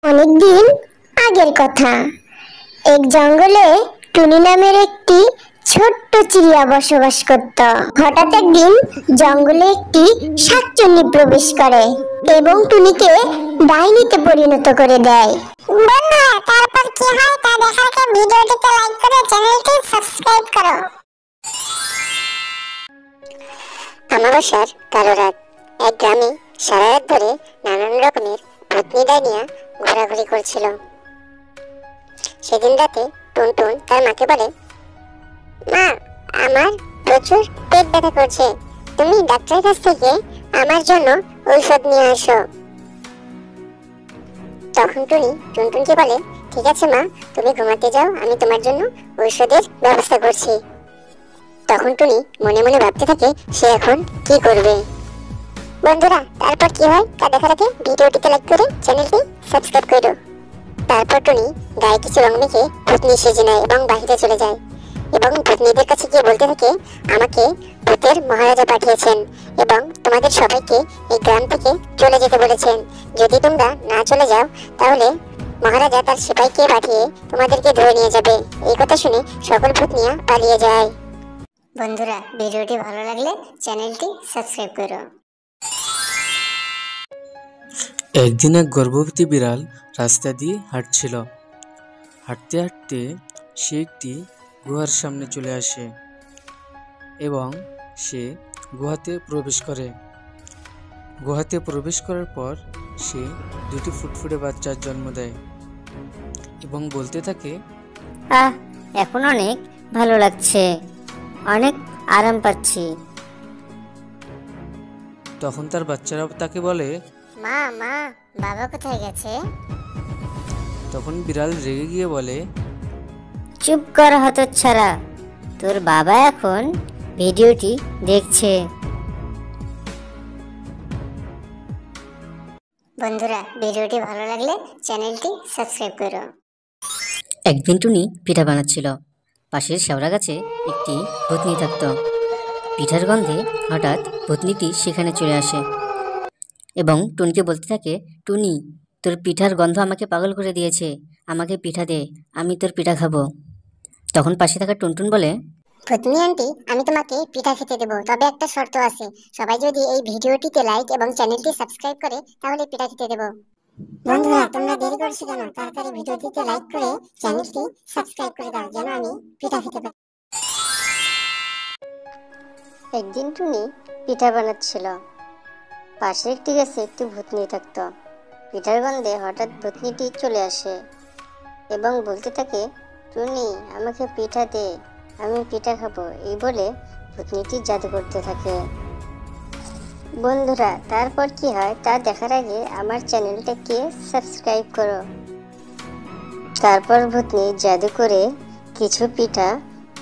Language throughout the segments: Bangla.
অনেকদিন আগের কথা। এক জঙ্গলে টুনি নামের একটি ছোট্ট চিড়িয়া বসবাস করত। হঠাৎ একদিন জঙ্গলে একটি শাকচুন্নি প্রবেশ করে এবং টুনিকে ডাইনিতে পরিণত করে দেয়। বন্ধুরা, তারপর কি হয় তা দেখার আগে ভিডিওটিতে লাইক করে চ্যানেলটি সাবস্ক্রাইব করো। আমাবস্যার কালো রাত। এক গ্রামে সারা রাত ধরে নানান রকমের ভূতনি ডাইনিয়া ঘোরাঘুরি করছিল। সেদিন রাতে টুনটুন তার মাকে বলে, মা, আমার প্রচুর পেট ব্যথা করছে, তুমি ডাক্তারের কাছ থেকে আমার জন্য ঔষধ নিয়ে আসো। তখন টুনি টুনটুনকে বলে, ঠিক আছে মা, তুমি ঘুমাতে যাও, আমি তোমার জন্য ঔষধের ব্যবস্থা করছি। তখন টুনি মনে মনে ভাবতে থাকে সে এখন কি করবে। বন্ধুরা, তারপর কি হয় তা দেখার আগে ভিডিওটিতে লাইক করে চ্যানেলটি সাবস্ক্রাইব করো। তারপর টুনি গায়ে কিছু রং মেখে ভূতনি সেজে নেয় এবং বাহিরে চলে যায় এবং ভূতনিদের কাছে গিয়ে বলতে থাকে, আমাকে ভূতের মহারাজা পাঠিয়েছেন এবং তোমাদের সবাইকে এই গ্রাম থেকে চলে যেতে বলেছেন। যদি তোমরা না চলে যাও তাহলে মহারাজা তার সিপাহীকে পাঠিয়ে তোমাদেরকে ধরে নিয়ে যাবে। এই কথা শুনে সকল ভূতনিয়া পালিয়ে যায়। বন্ধুরা, ভিডিওটি ভালো লাগলে চ্যানেলটি সাবস্ক্রাইব করো। একদিন এক গর্ভবতী বিড়াল রাস্তা দিয়ে হাঁটছিল। হাঁটতে হাঁটতে সে একটি গুহার সামনে চলে আসে এবং সে গুহাতে প্রবেশ করে। গুহাতে প্রবেশ করার পর সে দুটি ফুটফুটে বাচ্চার জন্ম দেয় এবং বলতে থাকে, এখন অনেক ভালো লাগছে, অনেক আরাম পাচ্ছি। তখন তার বাচ্চারা তাকে বলে, মা, বাবা কোথায় গেছে? তখন বিড়াল রেগে গিয়ে বলে, চুপ কর হতচ্ছাড়া, তোর বাবা এখন ভিডিওটি দেখছে। বন্ধুরা, ভিডিওটি ভালো লাগলে চ্যানেলটি সাবস্ক্রাইব করো। একদিন টুনি পিঠা বানাচ্ছিল। পাশের শেওড়া গাছে একটি ভূতনি থাকত। পিঠার গন্ধে হঠাৎ ভূতনিটি সেখানে চলে আসে এবং টুনিকে বলতে থাকে, টুনি, তোর পিঠার গন্ধ আমাকে পাগল করে দিয়েছে, আমাকে পিঠা দে, আমি তোর পিঠা খাবো। তখন পাশে থাকা টুনটুন বলে, ভূতনি আন্টি, আমি তোমাকে পিঠা খেতে দেবো, তবে একটা শর্ত আছে, সবাই যদি এই ভিডিওটিতে লাইক এবং চ্যানেলটি সাবস্ক্রাইব করে তাহলে পিঠা খেতে দেবো। বন্ধুরা, তোমরা দেরি করছো কেন? তাড়াতাড়ি ভিডিওটিতে লাইক করে চ্যানেলটি সাবস্ক্রাইব করে দাও যেন আমি পিঠা খেতে পারি। একদিন টুনি পিঠা বানাচ্ছিল। পাশে একটি গাছে একটি ভূতনি থাকত। পিঠার গন্ধে হঠাৎ ভূতনিটি চলে আসে এবং বলতে থাকে, টুনি, আমাকে পিঠা দে, আমি পিঠা খাবো। এই বলে ভূতনিটি জাদু করতে থাকে। বন্ধুরা, তারপর কি হয় তা দেখার আগে আমার চ্যানেলটাকে সাবস্ক্রাইব করো। তারপর ভূতনি জাদু করে কিছু পিঠা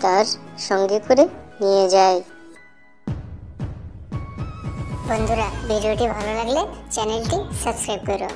তার সঙ্গে করে নিয়ে যায়। বন্ধুরা, ভিডিওটি ভালো লাগলে চ্যানেলটি সাবস্ক্রাইব করো।